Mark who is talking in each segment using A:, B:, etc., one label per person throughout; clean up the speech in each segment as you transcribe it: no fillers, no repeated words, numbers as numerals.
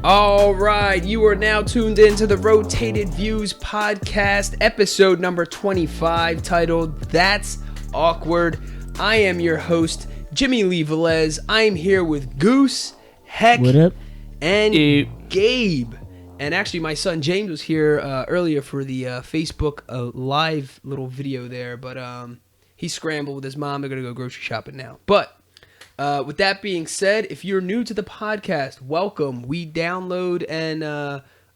A: All right, you are now tuned into the Rotated Views podcast, episode number 25, titled That's Awkward. I am your host, Jimmylee Velez. I'm here with Goose, Heck,
B: what up?
A: and Gabe. And actually, my son James was here earlier for the Facebook live little video there, but he scrambled with his mom. They're going to go grocery shopping now. But with that being said, if you're new to the podcast, welcome. We download and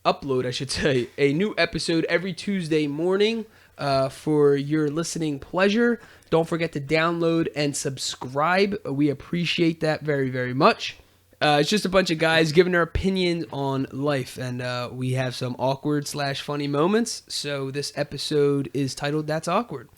A: upload, I should say, a new episode every Tuesday morning for your listening pleasure. Don't forget to download and subscribe. We appreciate that very, very much. It's just a bunch of guys giving their opinions on life, and we have some awkward/funny moments. So this episode is titled That's Awkward.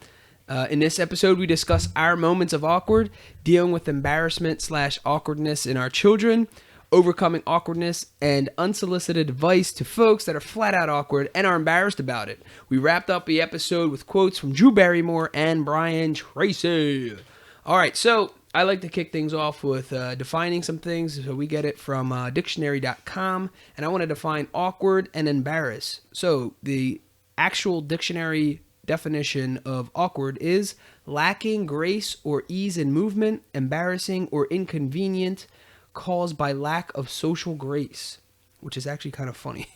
A: In this episode, we discuss our moments of awkward, dealing with embarrassment/awkwardness in our children, overcoming awkwardness, and unsolicited advice to folks that are flat out awkward and are embarrassed about it. We wrapped up the episode with quotes from Drew Barrymore and Brian Tracey. All right, so I like to kick things off with defining some things. So we get it from dictionary.com, and I want to define awkward and embarrass. So the actual dictionary definition of awkward is lacking grace or ease in movement, embarrassing or inconvenient, caused by lack of social grace, which is actually kind of funny.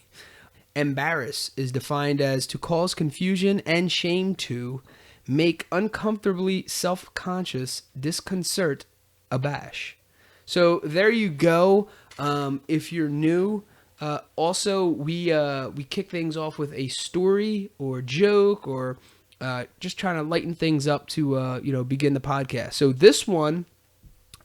A: Embarrass is defined as to cause confusion and shame to, make uncomfortably self-conscious, disconcert, abash. So there you go. If you're new, also we kick things off with a story or joke or just trying to lighten things up to begin the podcast. So this one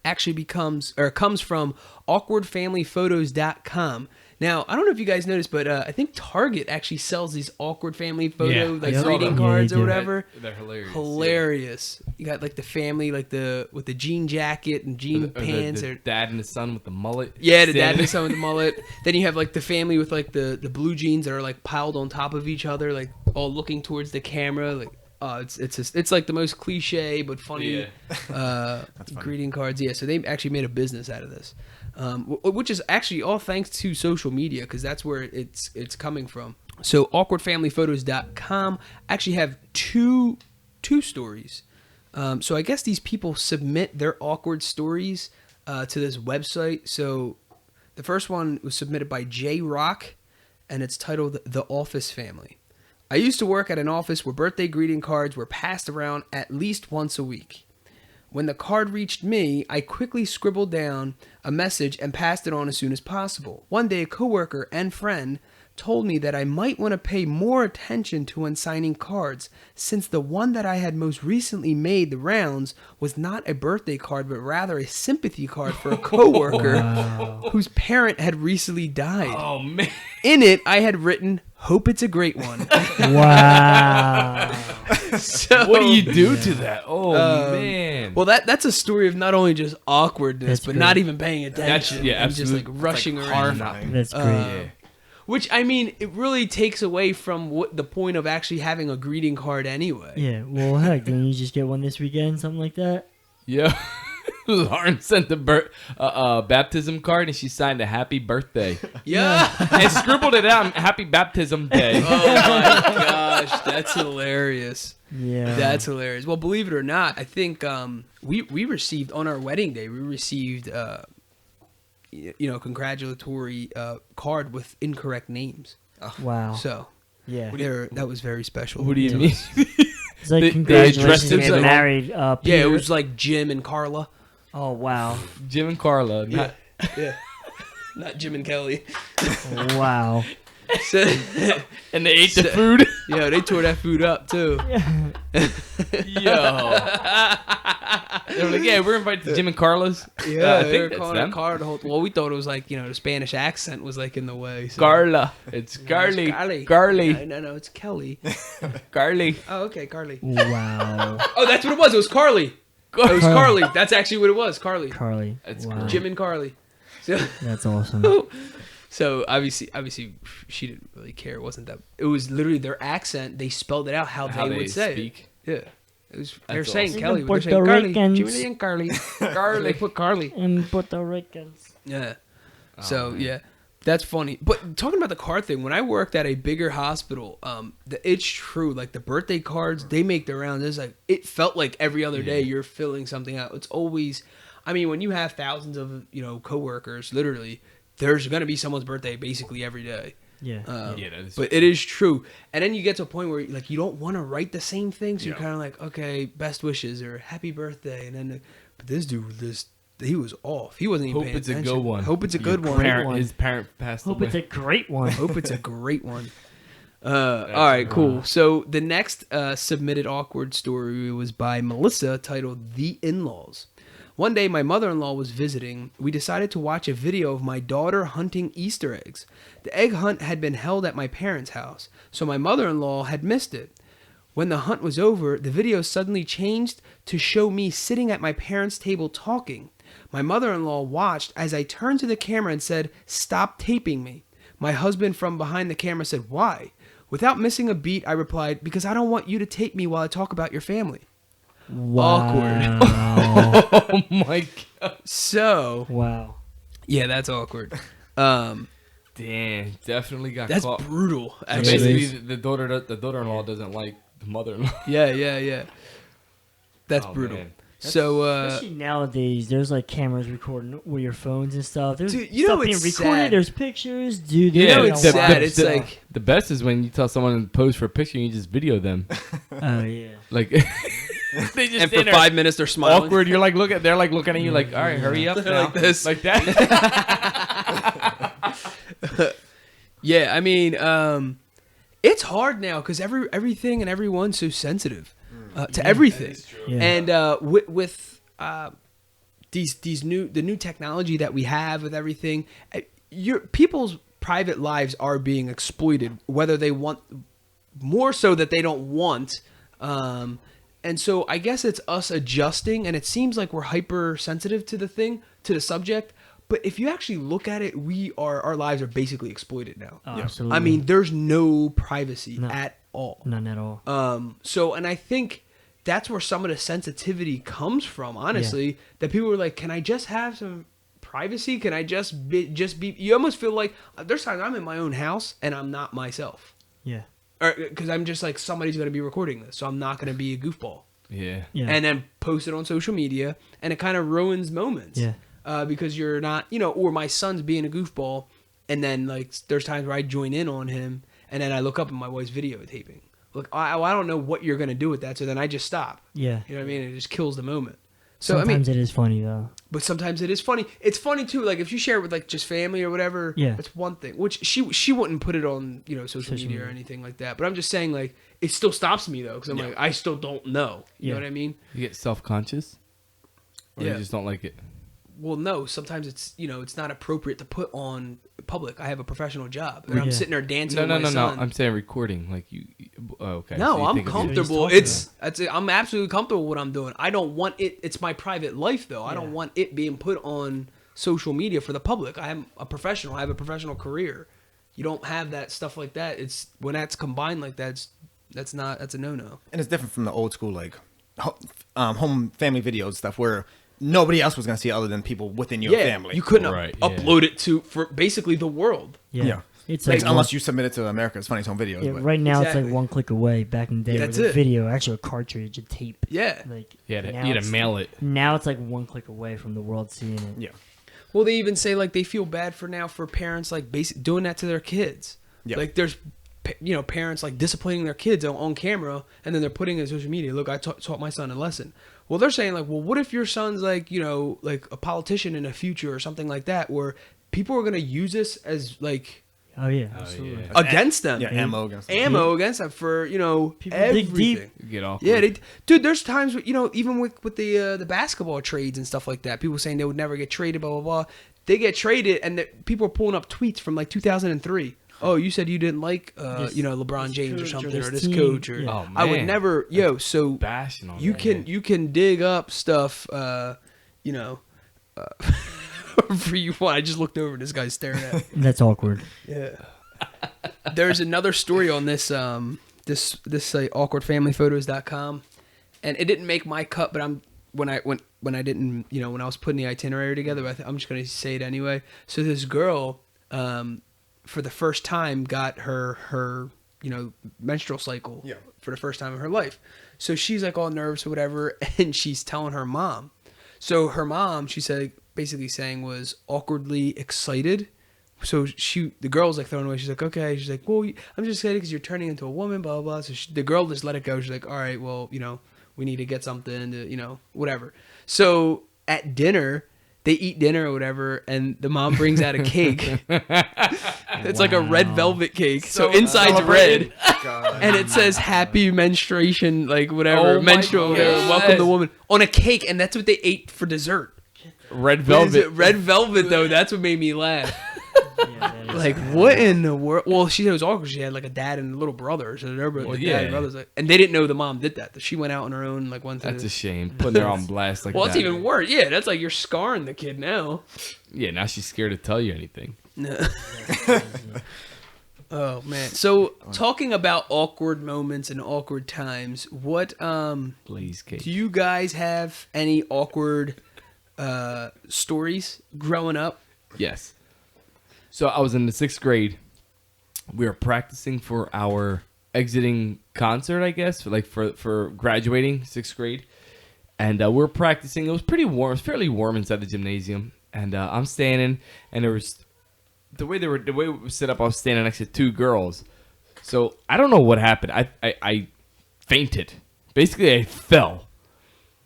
A: actually comes from awkwardfamilyphotos.com. Now, I don't know if you guys noticed, but I think Target actually sells these awkward family photo greeting cards or whatever.
C: They're hilarious.
A: Hilarious. Yeah. You got like the family with the jean jacket and jean pants.
C: The dad and the son with the mullet.
A: Yeah, the dad and the son with the mullet. Then you have like the family with like the blue jeans that are like piled on top of each other, like all looking towards the camera. Like, it's like the most cliche but funny greeting cards. Yeah, so they actually made a business out of this. Which is actually all thanks to social media, because that's where it's coming from. So awkwardfamilyphotos.com actually have two stories. So I guess these people submit their awkward stories to this website. So the first one was submitted by J Rock, and it's titled The Office Family. I used to work at an office where birthday greeting cards were passed around at least once a week. When the card reached me, I quickly scribbled down a message and passed it on as soon as possible. One day, a coworker and friend told me that I might want to pay more attention to when signing cards, since the one that I had most recently made the rounds was not a birthday card, but rather a sympathy card for a coworker whose parent had recently died.
C: Oh, man.
A: In it, I had written, "Hope it's a great one."
B: Wow.
A: So,
C: what do you do to that? Oh, man.
A: Well, that's a story of not only just awkwardness,
B: That's
A: but
B: great.
A: not even paying attention.
C: Yeah,
A: and just like
C: absolutely.
A: rushing
C: It's like
A: around.
C: horrifying.
B: That's great.
A: Which, I mean, it really takes away from what the point of actually having a greeting card anyway.
B: Yeah, well, heck, didn't you just get one this weekend, something like that?
C: Yeah. Lauren sent the baptism card, and she signed a happy birthday.
A: Yeah.
C: And scribbled it out, happy baptism day.
A: Oh my gosh, that's hilarious.
B: Yeah.
A: That's hilarious. Well, believe it or not, I think we received on our wedding day, we received congratulatory card with incorrect names.
B: Wow.
A: So
B: Yeah.
A: that was very special.
C: What do you
A: to
C: mean?
A: us.
B: It's like
C: They
B: congratulations
C: dressed
B: to
C: him
B: getting
C: like-
B: married.
A: Yeah,
B: Peter.
A: it was like Jim and Carla.
B: Oh, wow.
C: Jim and Carla.
A: Yeah. Not Jim and Kelly.
B: Wow.
A: So,
C: And they ate the food.
A: yeah, they tore that food up too.
C: Yo. They were like, yeah, we're invited to Jim and Carla's.
A: Yeah,
C: I
A: they were
C: think that's
A: calling
C: them.
A: it Carla the whole. Well, we thought it was like the Spanish accent was like in the way. So.
C: Carla. It's Carly.
A: Carly.
C: Carly.
A: No, it's Kelly.
C: Carly.
A: Oh, okay, Carly.
B: Wow.
A: Oh, that's what it was. It was Carly. It was Carly. That's actually what it was. Carly.
B: Carly.
C: That's
B: Wow.
C: great.
A: Jim and Carly. So,
B: That's awesome.
A: so obviously she didn't really care. It wasn't that. It was literally their accent. They spelled it out how they would say
C: speak.
A: it. Yeah. They're saying
C: awesome.
A: Kelly, but they're
B: Puerto
A: saying Carly.
B: Ricans.
A: Jimmylee and Carly. Carly. They put Carly.
B: In Puerto Ricans.
A: Yeah.
C: Oh,
A: So
C: man.
A: yeah, that's funny. But talking about the card thing, when I worked at a bigger hospital, it's true. Like the birthday cards, they make the rounds. It's like it felt like every other day you're filling something out. It's always, I mean, when you have thousands of coworkers, literally, there's gonna be someone's birthday basically every day.
B: Yeah.
C: That is
A: But it is true. And then you get to a point where like you don't want to write the same things. So you're
D: Yeah.
A: kind of like, okay, best wishes or happy birthday, and then but this dude, he was off. He wasn't even
C: Hope
A: paying
C: it's a
A: attention.
C: good one.
A: Hope it's a good one.
B: one.
C: His parent passed
B: Hope
C: away.
B: it's a great one.
A: Hope it's a great one. All right, cool. So the next submitted awkward story was by Melissa, titled "The In-Laws." One day, my mother-in-law was visiting. We decided to watch a video of my daughter hunting Easter eggs. The egg hunt had been held at my parents' house, so my mother-in-law had missed it. When the hunt was over, the video suddenly changed to show me sitting at my parents' table talking. My mother-in-law watched as I turned to the camera and said, "Stop taping me." My husband from behind the camera said, "Why?" Without missing a beat, I replied, "Because I don't want you to tape me while I talk about your family."
B: Wow.
C: Oh my god!
A: So,
B: Wow.
A: yeah, that's awkward.
C: Damn, definitely got
A: That's
C: caught.
A: brutal,
C: So
A: actually.
C: basically, the daughter-in-law doesn't like the mother-in-law.
A: Yeah. That's
C: Oh,
A: so,
C: man.
B: Especially nowadays, there's like cameras recording with your phones and stuff. There's
A: Dude, you know
B: stuff being
A: it's
B: recorded.
A: sad.
B: There's pictures, dude.
A: You know
B: there's
A: it's
B: no
A: sad.
B: way.
A: It's like-
C: the best is when you tell someone to pose for a picture and you just video them.
B: Oh yeah.
C: Like they just
A: and for
C: stand there
A: 5 minutes they're smiling.
C: awkward. You're like they're like looking at you like, all right, hurry up now.
A: Like this.
C: like that.
A: Yeah, I mean, it's hard now because everything and everyone's so sensitive to everything.
B: Yeah.
A: And with the new technology that we have with everything, people's private lives are being exploited, whether they want more so that they don't want. And so I guess it's us adjusting, and it seems like we're hypersensitive to the subject. But if you actually look at it, our lives are basically exploited now.
B: Oh, absolutely.
A: I mean, there's no privacy
B: No.
A: at all.
B: none at all.
A: And I think that's where some of the sensitivity comes from, honestly, that people were like, can I just have some privacy? Can I just be, you almost feel like there's times I'm in my own house and I'm not myself.
B: Yeah.
A: Because I'm just like, somebody's going to be recording this, so I'm not going to be a goofball.
C: Yeah.
B: Yeah.
A: And then post it on social media, and it kind of ruins moments.
B: Yeah.
A: Because you're not, or my son's being a goofball, and then like there's times where I join in on him, and then I look up and my wife's videotaping. Look, I don't know what you're gonna do with that, so then I just stop.
B: Yeah.
A: You know what I mean? It just kills the moment. So
B: Sometimes it is funny though.
A: but sometimes it is funny. It's funny too. Like if you share it with like just family or whatever,
B: Yeah.
A: that's one thing. Which she wouldn't put it on social media or anything like that. But I'm just saying like it still stops me though because I'm like I still don't know. You
B: Yeah.
A: know what I mean?
C: You get self-conscious, or
A: Yeah.
C: you just don't like it.
A: Well, no. Sometimes it's it's not appropriate to put on public. I have a professional job, and I'm
B: Yeah.
A: sitting there dancing
C: No,
A: with
C: no,
A: my
C: no,
A: son.
C: no. I'm saying recording. Like you. Oh, okay.
A: No,
C: So you
A: I'm
C: think of it-
A: comfortable.
B: talking
A: That's it. I'm absolutely comfortable with what I'm doing. I don't want it. It's my private life, though. I don't
B: Yeah.
A: want it being put on social media for the public. I am a professional. I have a professional career. You don't have that stuff like that. It's when that's combined like that. That's a no-no.
D: And it's different from the old school like home family videos stuff where nobody else was gonna see it other than people within your family.
A: You couldn't
C: Right, yeah.
A: upload it for basically the world.
B: Yeah.
D: Yeah.
B: It's
D: Like,
B: like
D: unless you submit it to America's Funniest Home Videos.
B: yeah,
D: but
B: right now it's
A: Exactly.
B: like one click away. Back in the day,
A: That's
B: with a
A: it.
B: video, actually a cartridge, a tape.
A: Yeah.
B: Like
C: You had
B: now
C: to
B: it's-
C: mail it.
B: Now it's like one click away from the world seeing it.
D: Yeah.
A: Well, they even say like they feel bad for parents like doing that to their kids.
D: Yeah.
A: Like there's parents like disciplining their kids on camera, and then they're putting it on social media. Look, I taught my son a lesson. Well, they're saying like, well, what if your son's like like a politician in the future or something like that, where people are gonna use this as like
B: Oh yeah, absolutely.
C: yeah.
A: against them,
D: Yeah, ammo against them.
A: ammo against them for
B: People dig
A: everything.
B: deep.
C: You get off.
A: Yeah, dude. There's times where, even with the basketball trades and stuff like that, people saying they would never get traded, blah blah blah. They get traded, and people are pulling up tweets from like 2003. Oh, you said you didn't like LeBron
B: this
A: James or
B: coach or
A: something, or
B: this
A: this
B: team.
A: do or
B: Yeah.
C: Oh,
A: I would
C: man.
A: never. So
C: bashing on
A: you
C: that,
A: can
C: man.
A: you can dig up stuff. For you. I just looked over and this guy's staring at me.
B: That's awkward.
A: Yeah. There's another story on this site, awkwardfamilyphotos.com. and it didn't make my cut, but when I didn't, when I was putting the itinerary together, I'm just gonna say it anyway. So this girl, for the first time, got her menstrual cycle for the first time in her life. So she's like all nervous or whatever, and she's telling her mom. So her mom, she said, basically saying was awkwardly excited. So the girl's like throwing away. She's like, okay. She's like, well, I'm just excited because you're turning into a woman, blah, blah, blah. So the girl just let it go. She's like, all right, well, we need to get something to, whatever. So at dinner, they eat dinner or whatever, and the mom brings out a cake. It's like a red velvet cake. So inside's red.
D: God.
A: And it says happy menstruation, like whatever, menstrual, welcome the woman, on a cake. And that's what they ate for dessert.
C: Red velvet.
A: Red velvet, though. That's what made me laugh. Like, what in the world? Well, she was awkward. She had like a dad and a little brother. So dad and brothers, and they didn't know the mom did that. She went out on her own, like one time.
C: That's a shame. Putting her on blast like that.
A: Well, it's even worse. Yeah, that's like you're scarring the kid now.
C: Yeah, now she's scared to tell you anything.
A: Oh man. So talking about awkward moments and awkward times, what
C: Blaze cake.
A: do you guys have any awkward stories growing up?
C: Yes. So I was in the 6th grade. We were practicing for our exiting concert, I guess, for graduating 6th grade. And we were practicing. It was pretty warm. It was fairly warm inside the gymnasium. And I'm standing, and there was the way it was set up. I was standing next to 2 girls. So I don't know what happened. I fainted. Basically, I fell.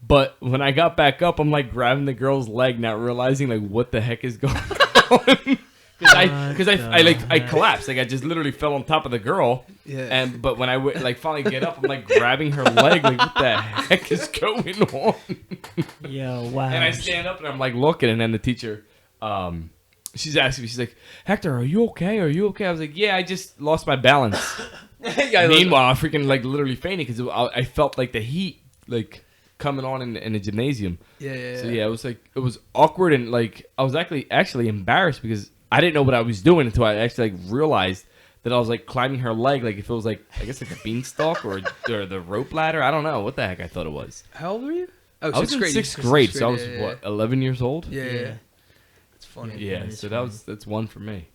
C: But when I got back up, I'm like grabbing the girl's leg, not realizing like what the heck is going on. Because I collapsed. Like I just literally fell on top of the girl.
A: Yeah.
C: But when I finally get up, I'm like grabbing her leg. Like what the heck is going on?
B: Yo, wow.
C: And I stand up and I'm like looking, and then the teacher, she's asking me. She's like, Hector, are you okay? Are you okay? I was like, yeah, I just lost my balance. Meanwhile, I freaking like literally fainted because I felt like the heat like coming on in the gymnasium.
A: Yeah.
C: So yeah, it was awkward, and like I was actually embarrassed because I didn't know what I was doing until I actually like realized that I was like climbing her leg, like if it was like I guess like a beanstalk or the rope ladder. I don't know what the heck I thought it was.
A: How old were you? Oh,
C: I was in 6th grade, so I was what 11 years old.
A: Yeah. It's funny.
C: Yeah, so that's one for me.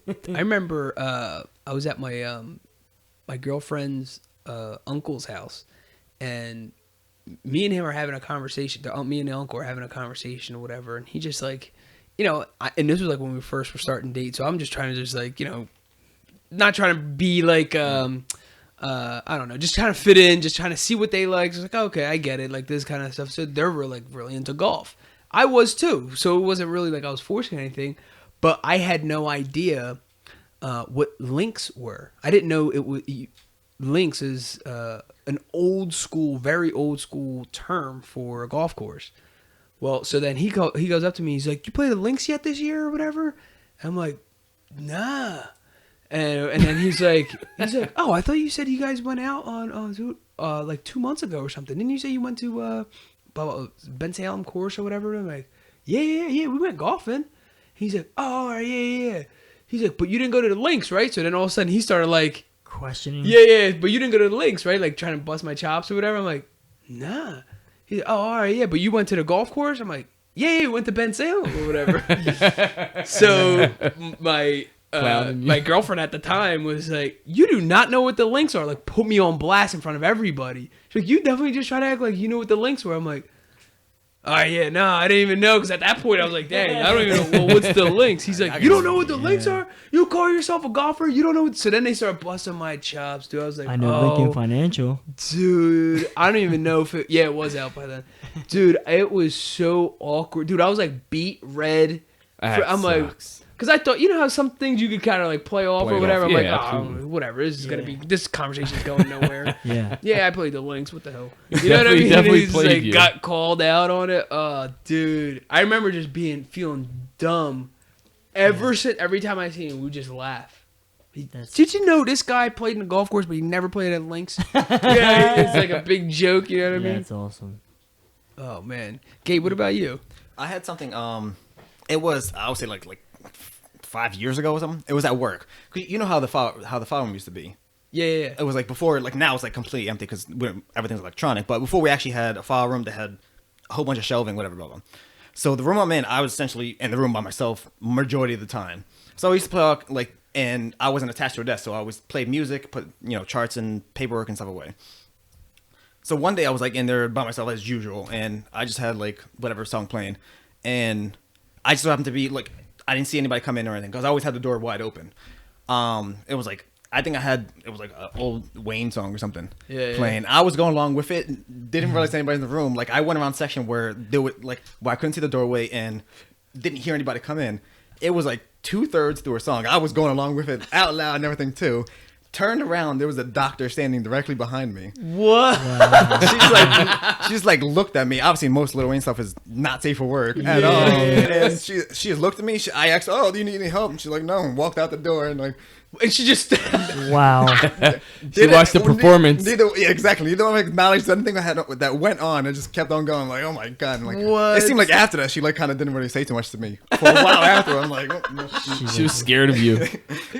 A: I remember I was at my my girlfriend's uncle's house, and me and him are having a conversation. Me and the uncle are having a conversation or whatever, and he just like, and this was like when we first were starting to date. So I'm just trying to just like, not trying to be like, I don't know, just trying to fit in, just trying to see what they like. It's like, okay, I get it, like this kind of stuff. So they're really into golf. I was too. So it wasn't really like I was forcing anything, but I had no idea what links were. I didn't know it was. Links is an old school, very old school term for a golf course. Well, so then he goes up to me. He's like, "You play the links yet this year or whatever?" And I'm like, "Nah." And then he's like, "Oh, I thought you said you guys went out on like 2 months ago or something. Didn't you say you went to Ben Salem course or whatever?" And I'm like, "Yeah, we went golfing." He's like, "Oh, all right, yeah." He's like, "But you didn't go to the links, right?" So then all of a sudden he started like
B: questioning.
A: Yeah, but you didn't go to the links, right? Like trying to bust my chops or whatever. I'm like, "Nah." He's like, "Oh, all right, yeah, but you went to the golf course?" I'm like, "Yeah, went to Ben Salem or whatever." So my girlfriend at the time was like, "You do not know what the links are." Like, put me on blast in front of everybody. She's like, "You definitely just try to act like you know what the links were." I'm like, "Oh yeah, no, I didn't even know." Because at that point I was like, "Dang, I don't even know. Well, what's the links?" He's like, "You don't know what the links are? You call yourself a golfer? You don't know what?" So then they start busting my chops, dude. I was like,
B: I know Lincoln Financial,
A: dude. I don't even know if it was out by then, dude. It was so awkward, dude. I was like beat red. I'm like, because I thought, how some things you could kind of like play off or whatever. I'm like, whatever. This is gonna be, this conversation's going nowhere. Yeah, I played the links. What the hell? You know what I mean?
C: Definitely
A: He's like got called out on it. Dude, I remember just feeling dumb. Every time I see him, we would just laugh. Did you know this guy played in the golf course, but he never played at links? Yeah, it's like a big joke. You know what I mean?
B: That's awesome.
A: Oh man, Gabe, what about you?
D: I had something. It was, I would say like 5 years ago or something. It was at work. You know how the file room used to be.
A: Yeah.
D: It was like before, like now it's like completely empty because everything's electronic. But before we actually had a file room that had a whole bunch of shelving, whatever, blah, blah. So the room I'm in, I was essentially in the room by myself majority of the time. So I used to play like, and I wasn't attached to a desk, so I always played music, put charts and paperwork and stuff away. So one day I was like in there by myself as usual, and I just had like whatever song playing, and I just happened to be like I didn't see anybody come in or anything because I always had the door wide open. It was like it was like an old Wayne song or something playing. I was going along with it, didn't realize anybody in the room. Like I went around section where there would where I couldn't see the doorway and didn't hear anybody come in. It was like 2/3 through a song. I was going along with it out loud and everything too. Turned around, there was a doctor standing directly behind me.
A: What?
B: Wow.
D: She just like looked at me. Obviously, most Lil Wayne stuff is not safe for work at all. And she just looked at me. I asked, "Oh, do you need any help?" And she's like, "No." And walked out the door and like.
A: And she just
B: Wow.
C: She watched the performance.
D: Yeah, exactly. You don't acknowledge anything that went on. It just kept on going. Like, oh my god. And like,
A: What?
D: it seemed like after that, she like kind of didn't really say too much to me for a while after. I'm like,
C: She was scared of you.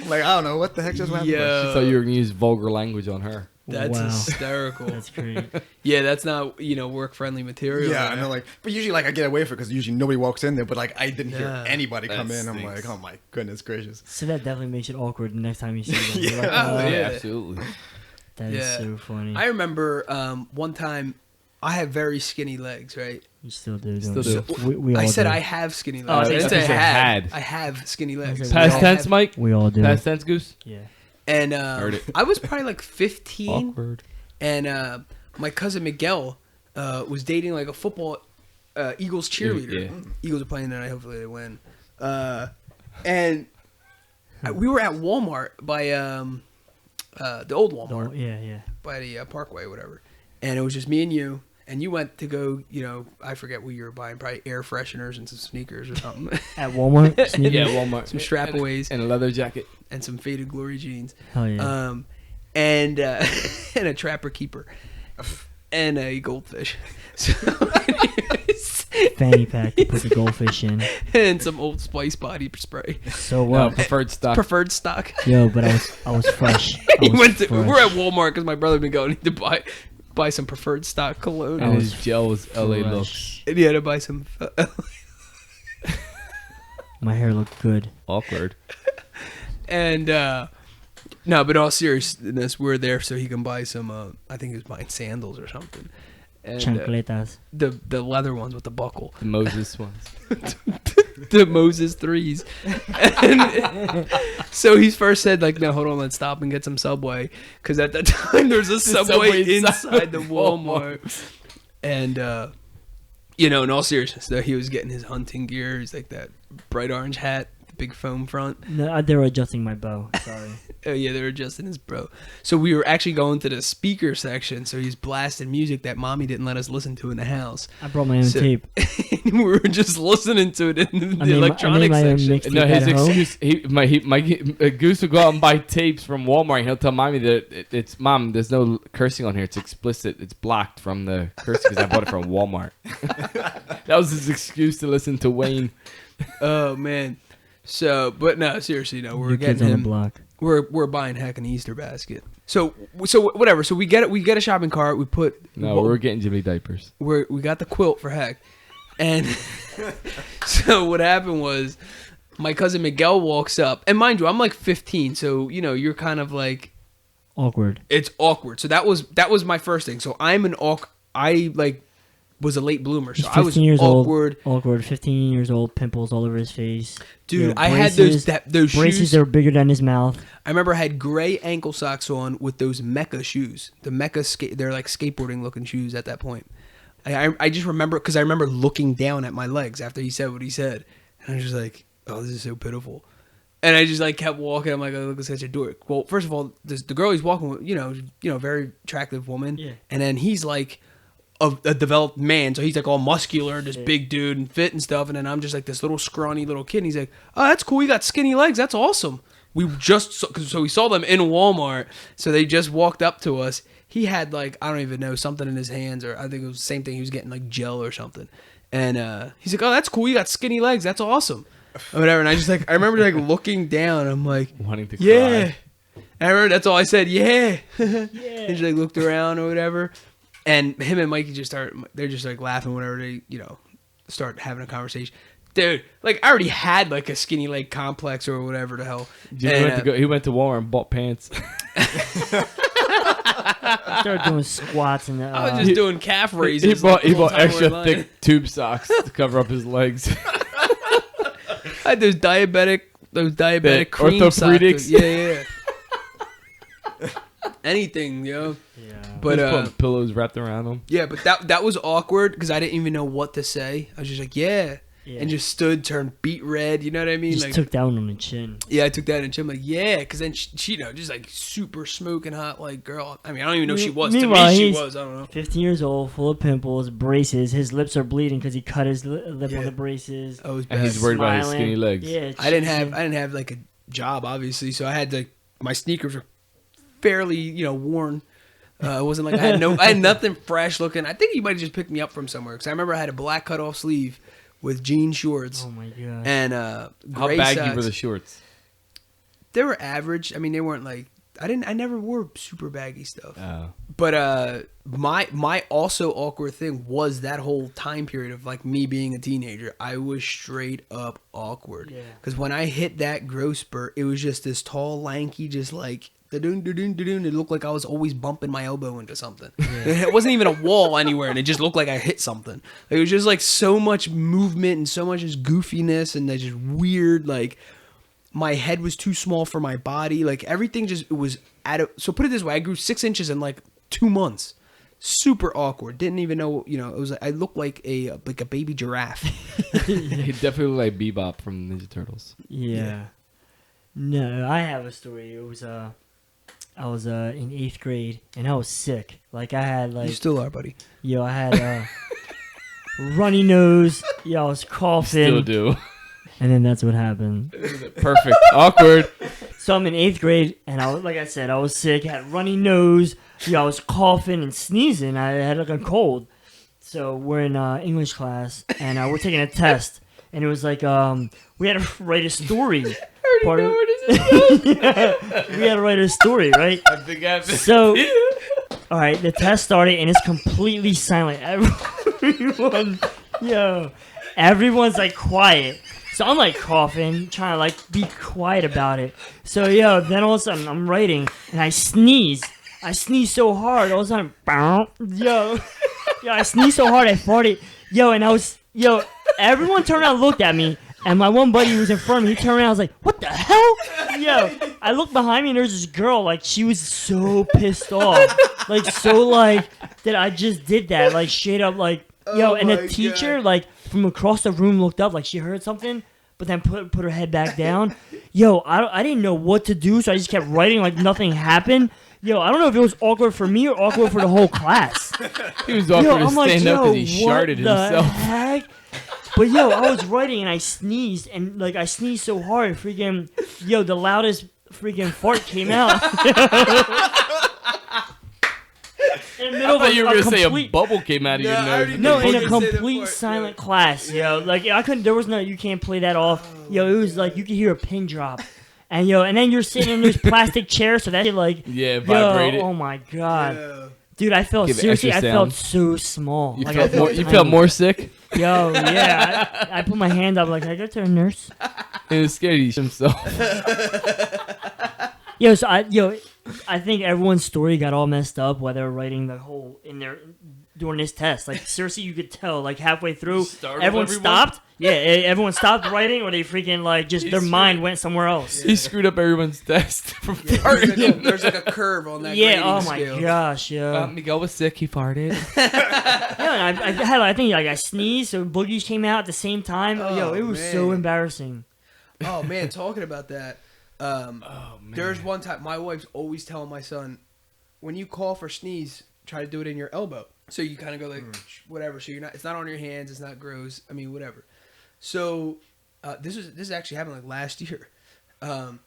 D: like I don't know what the heck just happened.
A: Yeah.
C: She thought you were gonna use vulgar language on her.
A: That's
B: Wow.
A: hysterical.
B: That's great.
A: Yeah, that's not work friendly material.
D: Yeah, I
A: there.
D: know. Like, but usually, like, I get away with it because usually nobody walks in there. But like, I didn't hear
A: Yeah.
D: anybody come
C: That
D: in. I'm
C: stinks.
D: like, oh my goodness gracious.
B: So that definitely makes it awkward the next time you see them. You're
D: Yeah.
B: like,
A: Oh, yeah.
C: Absolutely.
B: That is
A: Yeah.
B: so funny.
A: I remember one time I have very skinny legs, right?
B: You still do.
C: Still
B: Don't
C: do.
B: you? We all
A: I said
B: do.
A: I have skinny legs.
B: Oh, I
A: I
B: thought
A: didn't
B: you
A: say
C: said
A: had.
C: had.
A: I have skinny legs.
B: I said
C: Past
B: all
C: tense,
A: have-
C: Mike.
B: We all do.
C: Past tense, Goose.
B: Yeah.
A: And
C: Heard it.
A: I was probably like 15,
C: Awkward.
A: and my cousin Miguel was dating like a football Eagles cheerleader.
C: Yeah.
A: Eagles are playing tonight. Hopefully they win. And we were at Walmart by the old Walmart
B: Yeah.
A: by the Parkway, or whatever. And it was just me and you. And you went to go, I forget what you were buying, probably air fresheners and some sneakers or something.
B: At Walmart. Sneakers?
C: Yeah, Walmart.
A: Some strapaways
C: and a leather jacket.
A: and some faded glory jeans.
B: Hell yeah.
A: And and a trapper keeper. And a goldfish. So,
B: Fanny pack to put the goldfish in.
A: and some Old Spice body spray.
B: So
C: No,
B: what?
C: preferred stock.
A: Preferred stock.
B: Yo, but I was fresh.
A: He
B: I was
A: went to,
B: fresh.
A: we're at Walmart because my brother been going to buy some preferred stock cologne.
C: and
B: I
C: his
B: was
C: gel was LA
B: fresh.
C: looks.
A: And he had to buy some.
B: My hair looked good.
C: Awkward.
A: And no, but all seriousness, we're there so he can buy some. I think he was buying sandals or something. And
B: Chancletas.
A: the leather ones with the buckle,
C: The Moses ones.
A: the Moses 3s. And so he first said like, no, hold on, let's stop and get some Subway, because at that time there's a Subway
C: Subway
A: inside the Walmart. And in all seriousness, though, he was getting his hunting gear. He's like that bright orange hat, the big foam front.
B: No, they were adjusting my bow. Sorry.
A: Oh yeah, they were adjusting his bro. So we were actually going to the speaker section. So he's blasting music that mommy didn't let us listen to in the house.
B: I brought my own
A: So-
B: tape.
A: And we were just listening to it in the
B: I made
A: electronic
B: my own
A: section.
B: mixtape
C: No, his
B: at home.
C: excuse. My Goose would go out and buy tapes from Walmart. And he'll tell mommy that it's mom. There's no cursing on here. It's explicit. It's blocked from the cursing because I bought it from Walmart. That was his excuse to listen to Wayne.
A: Oh man. So, but no, seriously, no, we're
B: New kids
A: getting
B: on the
A: him.
B: block.
A: We're buying heck an Easter basket. So whatever. So we get a shopping cart. We put
C: No, we're getting Jimmylee diapers.
A: we got the quilt for heck. And so what happened was my cousin Miguel walks up, and mind you, I'm like 15, so you're kind of like,
B: Awkward.
A: it's awkward. So that was my first thing. So I was a late bloomer, so
B: He's
A: I was
B: 15 years
A: awkward.
B: Awkward. 15 years old. Pimples all over his face.
A: Dude,
B: Yo,
A: I had those
B: braces
A: shoes.
B: that were bigger than his mouth.
A: I remember I had gray ankle socks on with those Mecca shoes. The Mecca they're like skateboarding looking shoes at that point. I just remember, because I remember looking down at my legs after he said what he said, and I was just like, oh, this is so pitiful. And I just like kept walking. I'm like, oh, look at such a dork. Well, first of all, the girl he's walking with, very attractive woman.
B: Yeah.
A: And then he's like a developed man, so he's like all muscular, this big dude and fit and stuff. And then I'm just like this little scrawny little kid. And he's like, oh, that's cool. You got skinny legs. That's awesome. We just so we saw them in Walmart. So they just walked up to us. He had like, I don't even know, something in his hands, or I think it was the same thing. He was getting like gel or something. And he's like, oh, that's cool. You got skinny legs. That's awesome. Or whatever. And I remember like looking down. I'm like,
C: Wanting to
A: yeah.
C: cry.
A: And I remember that's all I said, yeah.
B: Yeah.
A: And she like looked around or whatever. And him and Mikey they're just like laughing whenever they, start having a conversation. Dude, like I already had like a skinny leg complex or whatever the hell.
C: He went to Walmart and bought pants.
B: I started doing squats and
A: I was just doing calf raises.
C: He bought extra thick tube socks to cover up his legs.
A: I had those diabetic cream
C: orthopedics.
A: socks. Yeah. Anything, yo.
B: Yeah.
A: But
C: putting pillows wrapped around him.
A: yeah, but that was awkward because I didn't even know what to say. I was just like, yeah. And just stood, turned beet red. You know what I mean?
B: Just
A: like,
B: took that one on the chin.
A: yeah, I took that in the chin. Like, yeah, because then she just like super smoking hot, like girl. I mean, I don't even know she was. To
B: Meanwhile,
A: me, she
B: he's
A: was. I don't know.
B: 15 years old, full of pimples, braces. His lips are bleeding because he cut his lip on the braces.
A: I was
C: And
A: bad.
C: he's worried about his
B: Smiling.
C: skinny legs.
B: Yeah,
A: I didn't have like a job, obviously, so I had to. My sneakers were fairly, worn. It wasn't like I had nothing fresh looking. I think he might have just picked me up from somewhere because I remember I had a black cutoff sleeve with jean shorts
B: Oh my god.
A: and
C: How
A: gray
C: baggy
A: socks.
C: were the shorts?
A: They were average. I mean, they weren't like I never wore super baggy stuff.
C: Oh.
A: But my also awkward thing was that whole time period of like me being a teenager. I was straight up awkward.
B: Yeah.
A: Because when I hit that growth spurt, it was just this tall, lanky, just like da-doon. It looked like I was always bumping my elbow into something. It wasn't even a wall anywhere, and it just looked like I hit something. It was just like so much movement and so much just goofiness and just weird like. My head was too small for my body. Like everything just it was so put it this way, I grew 6 inches in like 2 months. Super awkward. Didn't even know, it was like I looked like a baby giraffe.
C: He definitely looked like Bebop from Ninja Turtles.
B: Yeah. No, I have a story. It was I was in 8th grade and I was sick. Like I had like
A: You still are, buddy.
B: I had runny nose. I was coughing.
C: Still do.
B: And then that's what happened.
C: Perfect. Awkward.
B: So I'm in 8th grade, and like I said, I was sick, had runny nose. I was coughing and sneezing. I had like a cold. So we're in English class, and we're taking a test. And it was like we had to write a story. We had to write a story, right?
C: I think I
B: So, all right, the test started, and it's completely silent. Everyone's like quiet. So I'm like coughing, trying to like be quiet about it. So then all of a sudden I'm writing and I sneeze. I sneeze so hard, all of a sudden, I sneezed so hard I farted. And I was, everyone turned around and looked at me. And my one buddy who was in front of me, he turned around, I was like, what the hell? I looked behind me and there's this girl, like she was so pissed off. Like so like that I just did that, like straight up like, and the teacher, like, from across the room looked up like she heard something, but then put her head back down. I didn't know what to do, so I just kept writing like nothing happened. I don't know if it was awkward for me or awkward for the whole class.
C: He was awkward to stand up because he
B: what
C: sharted himself.
B: The heck? But I was writing and I sneezed and like I sneezed so hard, freaking the loudest freaking fart came out. In the middle
C: I thought you were going to say a
B: complete-
C: bubble came out of your nose.
B: No, in a
A: Say that
B: complete
A: part,
B: silent class, like I couldn't. There was no. You can't play that off. It was like you could hear a pin drop, and and then you're sitting in those plastic chairs, so that shit like
C: vibrated.
B: Oh my god,
A: Yeah.
B: dude! I felt
C: Give it
B: seriously. I
C: extra
B: felt
C: sound.
B: so small.
C: You,
B: Like,
C: felt
B: I
C: more, you felt more sick?
B: I put my hand up like I go to a nurse.
C: He was scared of himself.
B: So I think everyone's story got all messed up while they were writing the whole in there during this test. Like seriously, you could tell like halfway through, everyone stopped. Yeah, everyone stopped writing, or they freaking like just their mind went somewhere else.
C: He screwed up everyone's test from
A: There's like a curve on that.
B: Yeah.
A: grading
B: Oh my
A: scale.
B: gosh.
C: Miguel was sick. He farted.
B: And I think like I sneezed, so boogies came out at the same time.
A: Oh,
B: It was so
A: man.
B: embarrassing.
A: Oh man, talking about that. There's one time my wife's always telling my son, when you cough or sneeze, try to do it in your elbow. So you kind of go like whatever. So it's not on your hands. It's not gross. I mean whatever. So this is actually happened like last year.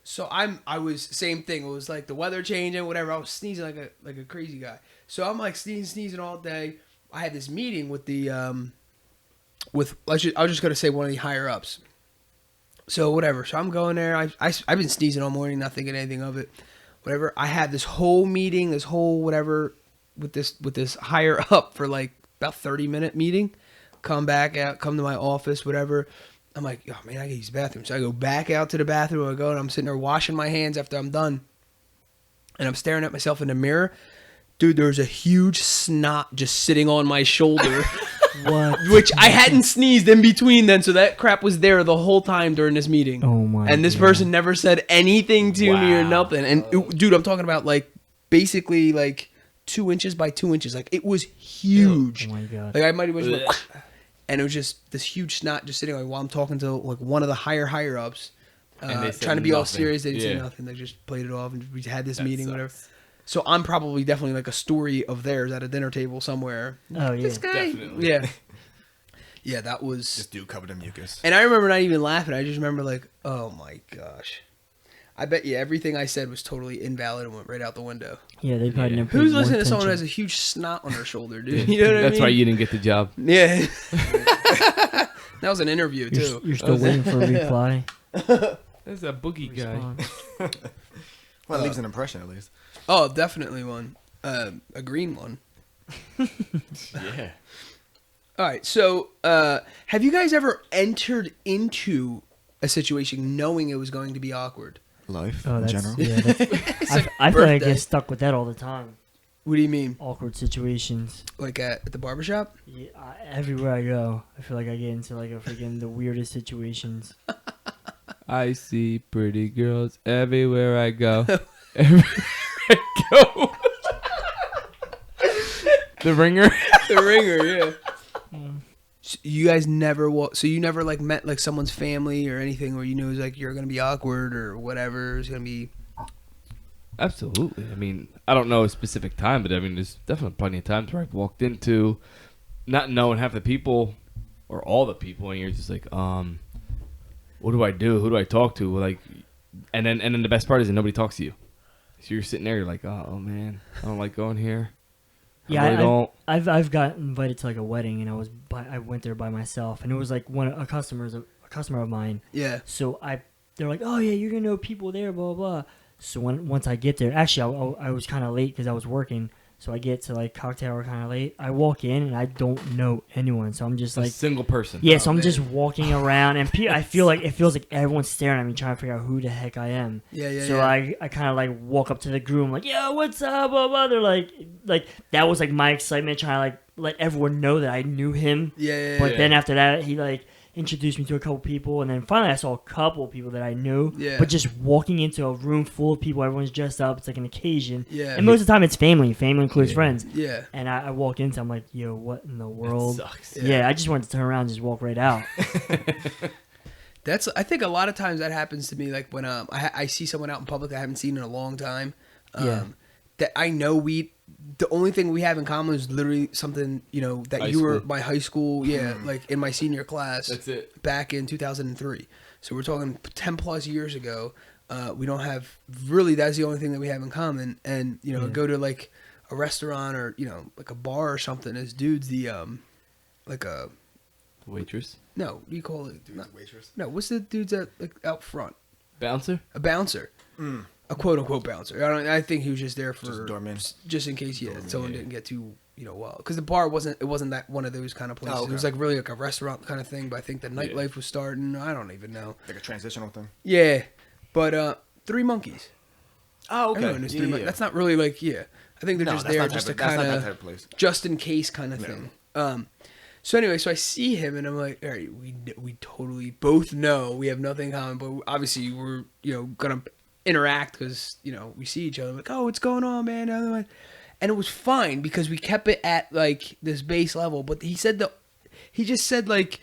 A: So I was same thing. It was like the weather changing, whatever. I was sneezing like a crazy guy. So I'm like sneezing all day. I had this meeting with the I was just gonna say one of the higher ups. So whatever. So I'm going there. I've been sneezing all morning, not thinking anything of it. whatever. I had this whole meeting, this whole whatever with this higher up for like about 30-minute meeting. Come back out, come to my office, whatever. I'm like, oh man, I gotta use the bathroom. So I go back out to the bathroom. I go and I'm sitting there washing my hands after I'm done. And I'm staring at myself in the mirror. Dude, there's a huge snot just sitting on my shoulder.
B: What?
A: Which I hadn't sneezed in between then, so that crap was there the whole time during this meeting.
B: Oh my!
A: And this
B: God.
A: person never said anything to me or
C: Wow.
A: nothing. And dude, I'm talking about like basically like 2 inches by 2 inches. Like it was huge.
B: Oh my God!
A: Like I might have went, and it was just this huge snot just sitting like while I'm talking to like one of the higher ups,
C: And they said
A: trying to be all
C: nothing.
A: serious. They didn't say
C: Yeah.
A: nothing. They just played it off and we had this
C: That
A: meeting,
C: sucks.
A: whatever. So I'm probably definitely like a story of theirs at a dinner table somewhere.
B: Oh yeah.
A: This guy,
C: Definitely.
A: yeah, yeah, that was.
D: This dude covered in mucus.
A: And I remember not even laughing. I just remember like, oh my gosh. I bet you everything I said was totally invalid and went right out the window.
B: Yeah, they probably
C: Yeah.
B: never.
A: Who's
B: paid more
A: listening to someone who has
B: attention.
A: a huge snot on their shoulder, dude? You know what I
C: That's
A: mean?
C: why you didn't get the job.
A: Yeah. That was an interview too.
B: You're still waiting for a reply.
C: That's a boogie guy.
B: Response.
D: Well, it leaves an impression at least.
A: Oh, definitely one. A green one.
C: Yeah.
A: All right. So, have you guys ever entered into a situation knowing it was going to be awkward?
D: Life
B: Oh,
D: in
B: that's
D: general.
B: yeah. That's,
A: It's like
B: I feel like I
A: birthday.
B: get stuck with that all the time.
A: What do you mean?
B: Awkward situations.
A: Like at the barbershop?
B: Yeah, everywhere I go, I feel like I get into like a freaking the weirdest situations.
C: I see pretty girls everywhere I go. Everywhere I go. The Ringer.
A: The Ringer, yeah. So you guys never so you never like met like someone's family or anything where you knew it was like you're gonna be awkward or whatever is gonna be.
C: Absolutely. I mean, I don't know a specific time, but I mean, there's definitely plenty of times where I've walked into not knowing half the people or all the people, and you're just like, what do I do? Who do I talk to? Like, and then the best part is that nobody talks to you. So you're sitting there, you're like, oh man, I don't like going here.
B: Yeah,
C: I really don't.
B: I've got invited to like a wedding, and I went there by myself, and it was like a customer of mine.
A: Yeah.
B: So they're like, oh yeah, you're gonna know people there, blah blah blah. So once I get there, actually I was kind of late because I was working. So I get to like cocktail hour kind of late. I walk in and I don't know anyone, so I'm just
C: A
B: like,
C: single person.
B: yeah. So I'm
A: man.
B: just walking around, and I feel like it feels like everyone's staring at me, trying to figure out who the heck I am.
A: Yeah.
B: So I kind of like walk up to the group, like, yo, what's up, blah blah. They're like that was like my excitement, trying to like let everyone know that I knew him.
A: Yeah.
B: But then after that, he like introduced me to a couple people, and then finally I saw a couple people that I knew.
A: Yeah.
B: But just walking into a room full of people, everyone's dressed up. It's like an occasion.
A: Yeah.
B: And most of the time, it's family. Family includes friends.
A: Yeah.
B: And I walk into, I'm like, yo, what in the
C: That
B: world?
C: sucks.
B: Yeah, I just wanted to turn around and just walk right out.
A: I think a lot of times that happens to me. Like when I see someone out in public I haven't seen in a long time.
B: Yeah.
A: That I know the only thing we have in common is literally something, you know, that
C: High
A: you were
C: school.
A: my high school, yeah, like in my senior class.
C: That's it.
A: Back in 2003. So we're talking 10 plus years ago. We don't have really, that's the only thing that we have in common. And, you know,
B: Yeah.
A: go to like a restaurant or, you know, like a bar or something. As dude's the, like a,
C: Waitress.
A: no, what do you call it?
D: Dude's waitress.
A: No, what's the dude's at, like, out front?
C: Bouncer.
A: A bouncer. A quote unquote bouncer. I think he was just there for
D: Just a doorman.
A: just in case
D: Doorman,
A: someone
C: yeah.
A: didn't get too, you know, wild. Because the bar wasn't that one of those kind of places.
D: Oh, okay.
A: It was like really like a restaurant kind of thing. But I think the nightlife was starting. I don't even know.
D: Like a transitional thing.
A: Yeah, but Three Monkeys.
D: Oh,
A: Everyone knows Three Monkeys. That's not really like I think they're just there just to
D: that's not
A: kind
D: that
A: of
D: type of place.
A: just in case kind of
D: No.
A: thing. So anyway, so I see him and I'm like, all right, we totally both know we have nothing in common, but obviously we're, you know, gonna interact because, you know, we see each other. I'm like, oh, what's going on, man? And it was fine because we kept it at like this base level. But he just said like,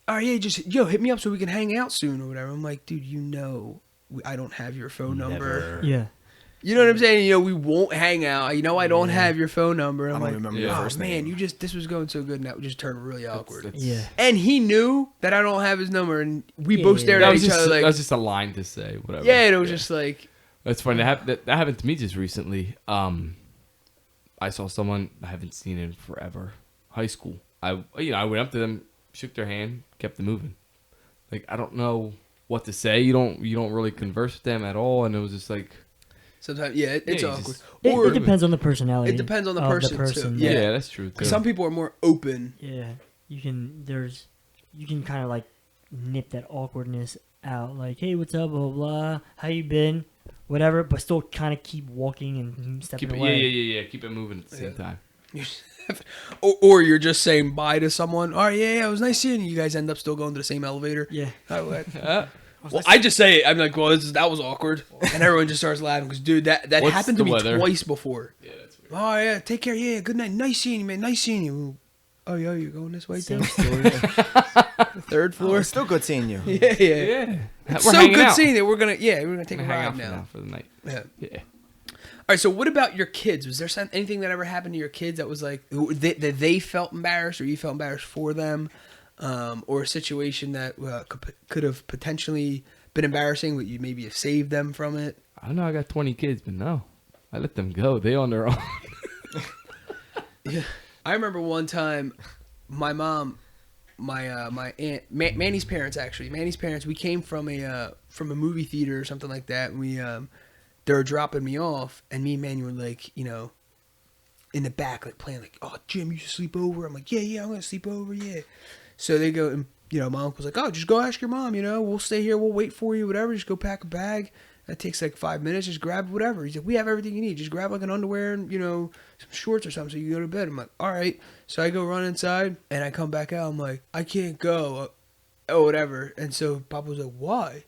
A: all right, yeah, just hit me up so we can hang out soon or whatever. I'm like, dude, you know, I don't have your phone number.
C: Never.
B: Yeah.
A: You know what I'm saying? You know, we won't hang out. You know, I don't have your phone number.
D: I
A: I'm
D: don't
A: like,
D: remember
C: your
A: oh
D: first
A: man,
D: name.
A: this was going so good, and that just turned really awkward.
C: That's-
B: Yeah.
A: And he knew that I don't have his number, and we
B: Yeah,
A: both
B: yeah,
A: stared
C: That
A: at
C: was
A: each
C: just
A: other like,
C: that was just a line to say whatever.
A: yeah, and it was just like,
C: That's funny. That happened to me just recently. I saw someone I haven't seen in forever. High school. I went up to them, shook their hand, kept it moving. Like I don't know what to say. You don't really converse with them at all, and it was just like,
A: Sometimes, yeah, it's
C: you
A: awkward.
C: just-
B: It depends on the personality.
A: It depends on the
B: of
A: person, too.
C: Yeah,
A: Yeah.
C: that's true. Too.
A: Because some people are more open.
B: Yeah, you can kind of like nip that awkwardness out. Like, hey, what's up? Blah blah. Blah. How you been? Whatever, but still kind of keep walking and stepping
C: Keep it,
B: away.
C: yeah. Keep it moving at the same time.
A: Or you're just saying bye to someone. All right, yeah, it was nice seeing you. You guys end up still going to the same elevator.
B: Yeah.
A: Well, I just say it. I'm like, well, that was awkward, and everyone just starts laughing because, dude, that
C: What's
A: happened to
C: the
A: me
C: weather?
A: twice before.
C: Yeah, that's weird.
A: Oh yeah, take care. Yeah, good night. Nice seeing you, man. Nice seeing you. Oh yeah, you're going this way
B: Same
A: too.
B: story.
A: The third
D: Oh,
A: floor.
D: it's still good seeing you.
A: Yeah.
C: Yeah.
A: It's
C: We're
A: so
C: hanging
A: good
C: out.
A: seeing you. We're gonna take a
C: Hang out
A: ride now.
C: for the night.
A: Yeah.
C: Yeah.
A: All right. So, what about your kids? Was there anything that ever happened to your kids that was like that they felt embarrassed, or you felt embarrassed for them, or a situation that could have potentially been embarrassing, but you maybe have saved them from it?
C: I know I got 20 kids, but no, I let them go. They on their own.
A: Yeah. I remember one time, my mom, my aunt, Manny's parents actually. Manny's parents. We came from a movie theater or something like that. And we they were dropping me off, and me and Manny were like, in the back, like playing like, oh, Jim, you should sleep over. I'm like, yeah, I'm gonna sleep over, yeah. So they go, and my uncle's like, oh, just go ask your mom. We'll stay here, we'll wait for you, whatever. Just go pack a bag. That takes like 5 minutes. Just grab whatever. He's like, we have everything you need. Just grab like an underwear and, some shorts or something so you can go to bed. I'm like, all right. So I go run inside and I come back out. I'm like, I can't go. Oh, whatever. And so Papa was like, why?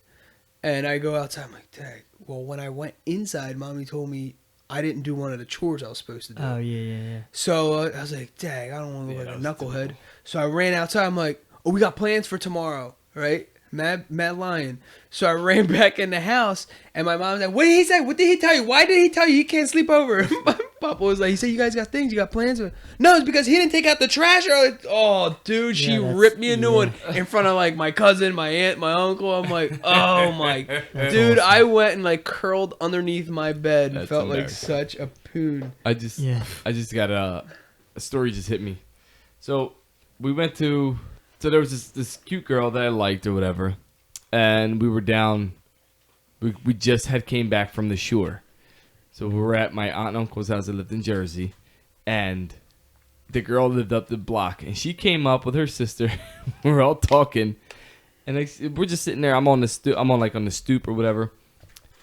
A: And I go outside. I'm like, dang. Well, when I went inside, Mommy told me I didn't do one of the chores I was supposed to do.
B: Oh yeah.
A: So I was like, dang, I don't want to look
C: Yeah,
A: like a
C: that was
A: knucklehead. So I ran outside. I'm like, oh, we got plans for tomorrow, right? Mad lion. So I ran back in the house, and my mom's like, what did he say? What did he tell you? Why did he tell you can't sleep over? Papa was like, he said, you guys got things, you got plans? No, it's because he didn't take out the trash earlier. Oh, dude, she
B: Yeah,
A: ripped me a new
B: yeah.
A: one in front of like my cousin, my aunt, my uncle. I'm like, oh my,
B: That's
A: dude,
B: awesome.
A: I went and like curled underneath my bed and
C: That's
A: felt like
C: embarrassing.
A: such a poon.
C: I just got a story just hit me. So we went to, there was this cute girl that I liked or whatever, and we were down. We just came back from the shore, so we were at my aunt and uncle's house. I lived in Jersey, and the girl lived up the block, and she came up with her sister. We're all talking, and we're just sitting there. I'm on the stoop or whatever,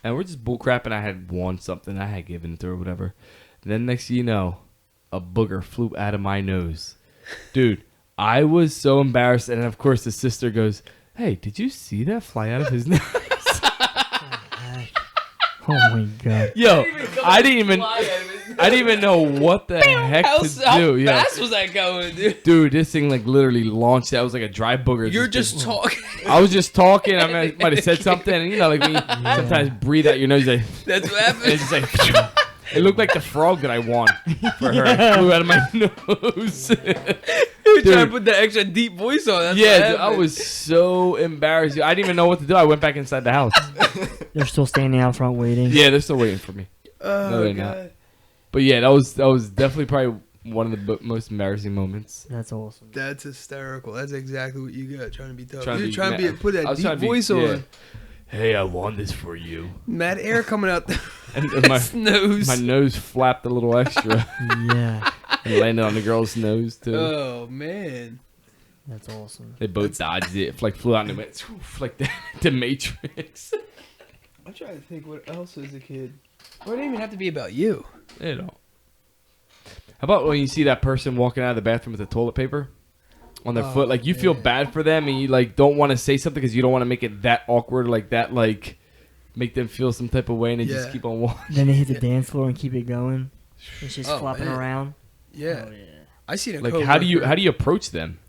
C: and we're just bullcrapping. I had won something. I had given it to her or whatever. And then next thing you know, a booger flew out of my nose, dude. I was so embarrassed, and of course the sister goes, "Hey, did you see that fly out of his nose?"
B: Oh my god.
C: Yo, I didn't even know what the heck to do.
A: How fast was that going, dude?
C: Dude, this thing like literally launched. That was like a dry booger.
A: You're just talking.
C: I was just talking. I might have said something, and like when you sometimes breathe out your nose, like,
A: That's what happened.
C: it's just like. It looked like the frog that I won for her. It flew out of my nose.
A: You're trying to put that extra deep voice on. That's
C: Yeah,
A: what
C: dude, I
A: happened.
C: was so embarrassed. I didn't even know what to do. I went back inside the house.
B: They're still standing out front waiting.
C: Yeah, they're still waiting for me.
A: Oh,
C: No, they're
A: God.
C: not. But yeah, that was definitely probably one of the most embarrassing moments.
B: That's awesome.
A: That's hysterical. That's exactly what you got. Trying to be tough.
C: Trying to
A: You're
C: be
A: trying to
C: mad.
A: put
C: I
A: that
C: was
A: deep
C: trying to be-
A: voice
C: yeah.
A: on.
C: Hey, I won this for you.
A: Mad air coming out
C: And
A: my nose.
C: my nose flapped a little extra
B: Yeah,
C: and landed on the girl's nose too.
A: Oh man.
B: that's awesome.
C: They both dodged it. Like flew out and went like the Matrix.
A: I'm trying to think what else as a kid. Well, it didn't even have to be about you.
C: You know. How about when you see that person walking out of the bathroom with the toilet paper on their foot? Like you feel
A: man.
C: bad for them, and you like don't want to say something because you don't want to make it that awkward, like that, like make them feel some type of way, and they just
A: Yeah.
C: keep on walking.
B: Then they hit the dance floor and keep it going. It's just
A: Oh,
B: flopping
A: man.
B: around.
A: Yeah.
B: Oh, yeah.
A: I seen a
C: Like
A: coworker.
C: how do you approach them?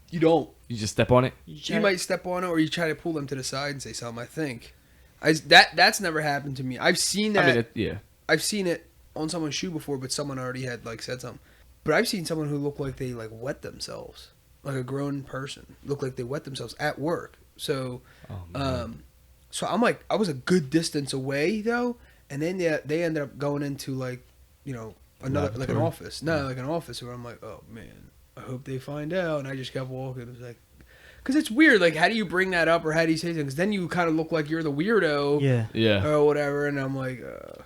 A: You don't.
C: You just step on it.
A: You might step on it, or you try to pull them to the side and say something. I think. That's never happened to me. I've seen that.
C: I mean, yeah.
A: I've seen it on someone's shoe before, but someone already had like said something. But I've seen someone who looked like they like wet themselves, like a grown person, looked like they wet themselves at work. So,
C: Oh, man.
A: so I'm like, I was a good distance away though, and then they ended up going into like, another like an
C: Laboratory?
A: office, no, like an office where I'm like, oh man, I hope they find out, and I just kept walking. It was like, Because it's weird. Like, how do you bring that up or how do you say things? Then you kind of look like you're the weirdo.
B: Yeah.
C: Yeah.
A: Or whatever. And I'm like,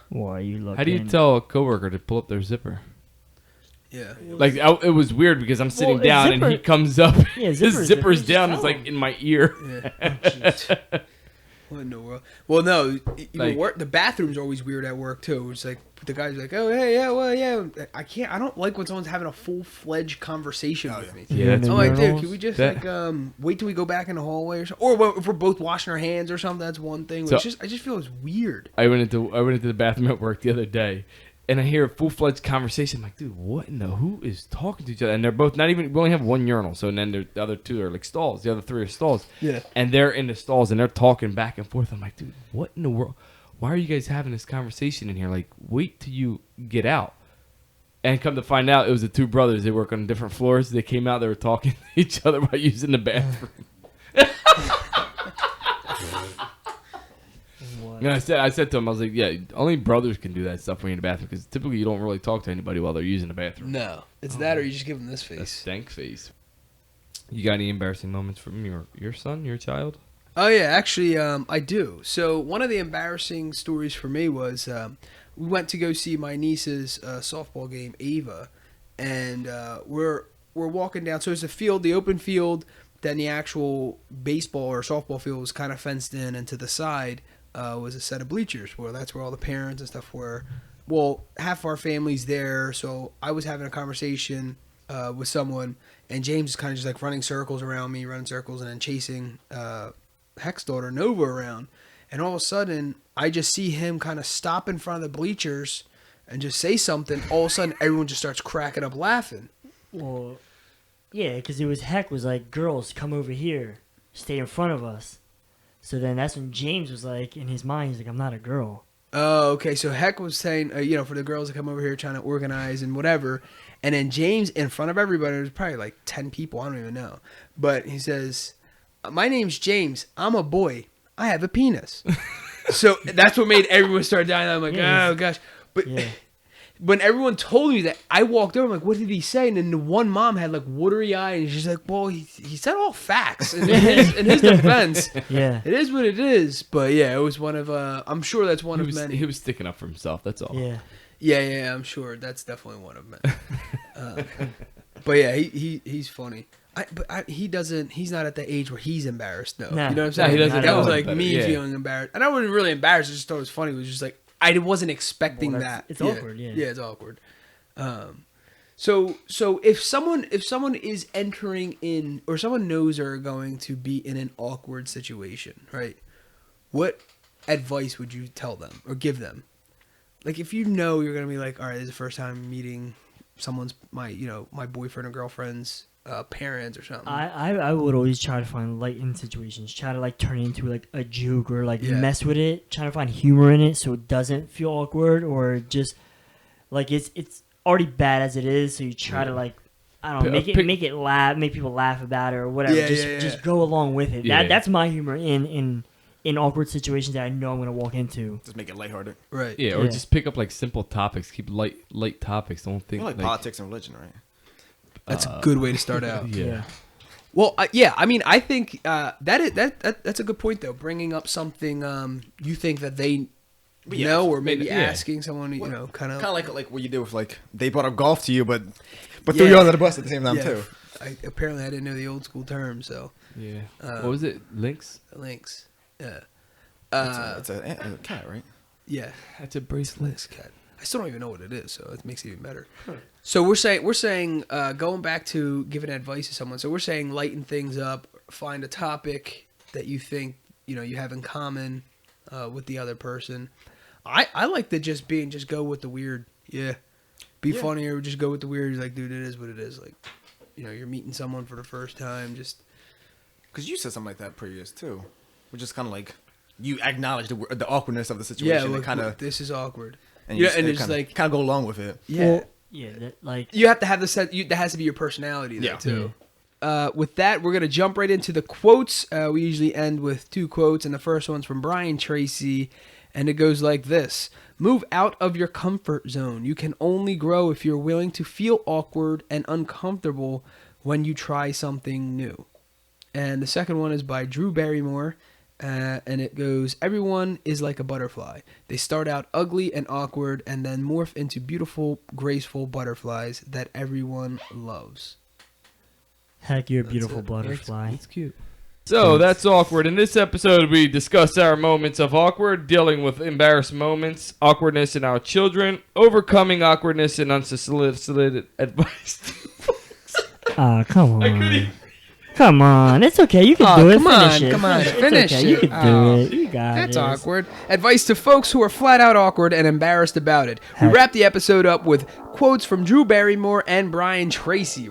B: Why are you looking?
C: How do you tell a coworker to pull up their zipper?
A: yeah.
C: Like it was weird because I'm sitting
B: a
C: down
B: zipper-
C: and he comes up.
B: Yeah,
C: his
B: zipper's
C: zipper's
B: just
C: down.
B: tell
C: It's like
B: him.
C: in my ear.
A: Yeah. What in the world? Well, no.
C: Like-
A: Work, the bathrooms are always weird at work, too. It's like, the guy's like, oh, hey, yeah, well, yeah. I don't like when someone's having a full-fledged conversation with me.
C: Yeah,
B: in the
C: it's
A: I'm like, dude,
B: urinals?
A: can we just
C: That-
A: wait till we go back in the hallway or something? Or if we're both washing our hands or something, that's one thing.
C: So-
A: I just feel it's weird.
C: I went into the bathroom at work the other day, and I hear a full-fledged conversation. I'm like, dude, what in the who is talking to each other? And they're both not even. We only have one urinal, so then the other two are like stalls. The other three are stalls.
A: Yeah.
C: And they're in the stalls and they're talking back and forth. I'm like, dude, what in the world? Why are you guys having this conversation in here? Like, wait till you get out. And come to find out, it was the two brothers. They work on different floors. They came out. They were talking to each other about using the bathroom.
B: What?
C: And I said to him, I was like, yeah, only brothers can do that stuff when you're in the bathroom because typically you don't really talk to anybody while they're using the bathroom.
A: No. It's that or you just give them this
C: A
A: face.
C: stank face. You got any embarrassing moments from your son, your child?
A: Oh, yeah. Actually, I do. So one of the embarrassing stories for me was we went to go see my niece's softball game, Ava. And we're walking down. So it's a field, the open field. Then the actual baseball or softball field was kind of fenced in, and to the side was a set of bleachers where that's where all the parents and stuff were. Well, half our family's there, so I was having a conversation with someone, and James is kind of just like running circles around me, running circles, and then chasing Heck's daughter Nova around. And all of a sudden, I just see him kind of stop in front of the bleachers and just say something. All of a sudden, everyone just starts cracking up laughing.
B: Well, yeah, because Heck was like, girls, come over here, stay in front of us. So then that's when James was like, in his mind, he's like, I'm not a girl.
A: Oh, okay. So Heck was saying, for the girls to come over here trying to organize and whatever. And then James, in front of everybody, there's probably like 10 people. I don't even know. But he says, my name's James. I'm a boy. I have a penis. So that's what made everyone start dying. I'm like,
B: Yeah,
A: oh, gosh. But
B: Yeah.
A: when everyone told me that, I walked over. I'm like, what did he say? And then the one mom had like watery eye. And she's like, well, he said all facts. And in his defense,
B: Yeah.
A: it is what it is. But yeah, it was one of, I'm sure that's one of many.
C: He was sticking up for himself. That's all.
B: Yeah.
A: Yeah, I'm sure that's definitely one of them. But yeah, he's funny. He's not at the age where he's embarrassed though.
B: Nah.
A: You know what I'm
C: Nah,
A: saying?
C: he doesn't
A: That
C: know
A: was
C: any
A: like
C: better,
A: me
C: yeah.
A: feeling embarrassed, and I wasn't really embarrassed. I just thought it was funny. It was just like I wasn't expecting
B: Well,
A: that.
B: it's awkward, yeah.
A: Yeah, it's awkward. So if someone is entering in, or someone knows they're going to be in an awkward situation, right? What advice would you tell them or give them? Like if you know you're gonna be like, all right, this is the first time meeting my boyfriend or girlfriend's parents or something.
B: I would always try to find light in situations. Try to like turn it into like a joke or like
A: Yeah.
B: mess with it. Trying to find humor in it so it doesn't feel awkward or just like it's already bad as it is. So you try to like I don't know, make it laugh, make people laugh about it or whatever.
A: Yeah,
B: just go along with it.
C: Yeah.
B: That's my humor in awkward situations that I know I'm gonna walk into.
D: Just make it lighthearted.
A: Right.
C: Yeah, or
B: Yeah.
C: just pick up like simple topics. Keep light topics. Don't
D: You
C: think
D: know, like politics and religion, right?
A: That's a good way to start out.
C: Yeah.
A: Well, yeah. I mean, I think that's a good point though. Bringing up something you think that they
D: Yeah,
A: know, or maybe
C: yeah.
A: asking someone, kind of
D: like what you did with like they brought up golf to you, but threw you under the bus at the same time too.
A: Apparently, I didn't know the old school term, so
C: Yeah. What was it? Links?
A: links. Yeah.
D: It's a cat, right?
A: Yeah.
C: That's a bracelet.
A: Links cat. I still don't even know what it is, so it makes it even better. So we're saying going back to giving advice to someone. So we're saying lighten things up, find a topic that you think you have in common with the other person. I like to just go with the weird. Yeah, be funny or just go with the weird. Like, dude, it is what it is. Like, you're meeting someone for the first time. Just
D: Because you said something like that previous too, which is kind of like you acknowledge the awkwardness of the
A: yeah,
D: situation.
A: look,
D: and kind of
A: this is awkward.
D: and
A: Yeah,
D: just,
A: and
D: it
A: it's
D: kinda,
A: like
D: kind of go along with it.
A: yeah.
B: Well, yeah, like
A: You have to have the set. That has to be your personality, there,
D: Yeah.
A: too. With that, we're gonna jump right into the quotes. We usually end with 2 quotes, and the first one's from Brian Tracey, and it goes like this: "Move out of your comfort zone. You can only grow if you're willing to feel awkward and uncomfortable when you try something new." And the second one is by Drew Barrymore. And it goes, everyone is like a butterfly. They start out ugly and awkward and then morph into beautiful, graceful butterflies that everyone loves.
B: Heck, you're a
A: That's
B: beautiful
A: it.
B: butterfly.
A: It's cute.
C: So that's awkward. In this episode, we discuss our moments of awkward, dealing with embarrassed moments, awkwardness in our children, overcoming awkwardness, and unsolicited advice.
B: Come
C: I couldn't
B: on.
C: even-
B: Come on. It's okay. You can do it.
A: Come on,
B: Finish it.
A: come on,
B: It's
A: finish
B: okay. You
A: it.
B: can
A: Oh,
B: do it. You got
A: That's
B: it.
A: awkward. Advice to folks who are flat out awkward and embarrassed about it. We
B: Heck.
A: wrap the episode up with quotes from Drew Barrymore and Brian Tracey.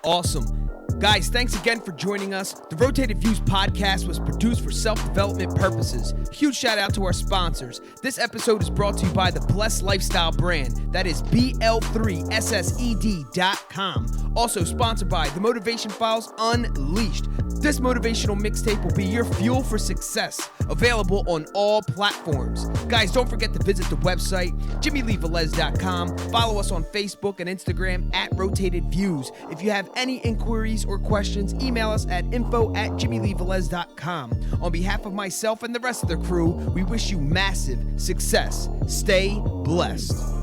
A: Awesome. Guys, thanks again for joining us. The Rotated Views podcast was produced for self-development purposes. Huge shout out to our sponsors. This episode is brought to you by the Blessed Lifestyle brand. That is BL3SSED.com. Also sponsored by The Motivation Files Unleashed. This motivational mixtape will be your fuel for success. Available on all platforms. Guys, don't forget to visit the website, JimmyleeVelez.com. Follow us on Facebook and Instagram at Rotated Views. If you have any inquiries or questions, email us at info@JimmyleeVelez.com. On behalf of myself and the rest of the crew, we wish you massive success. Stay blessed.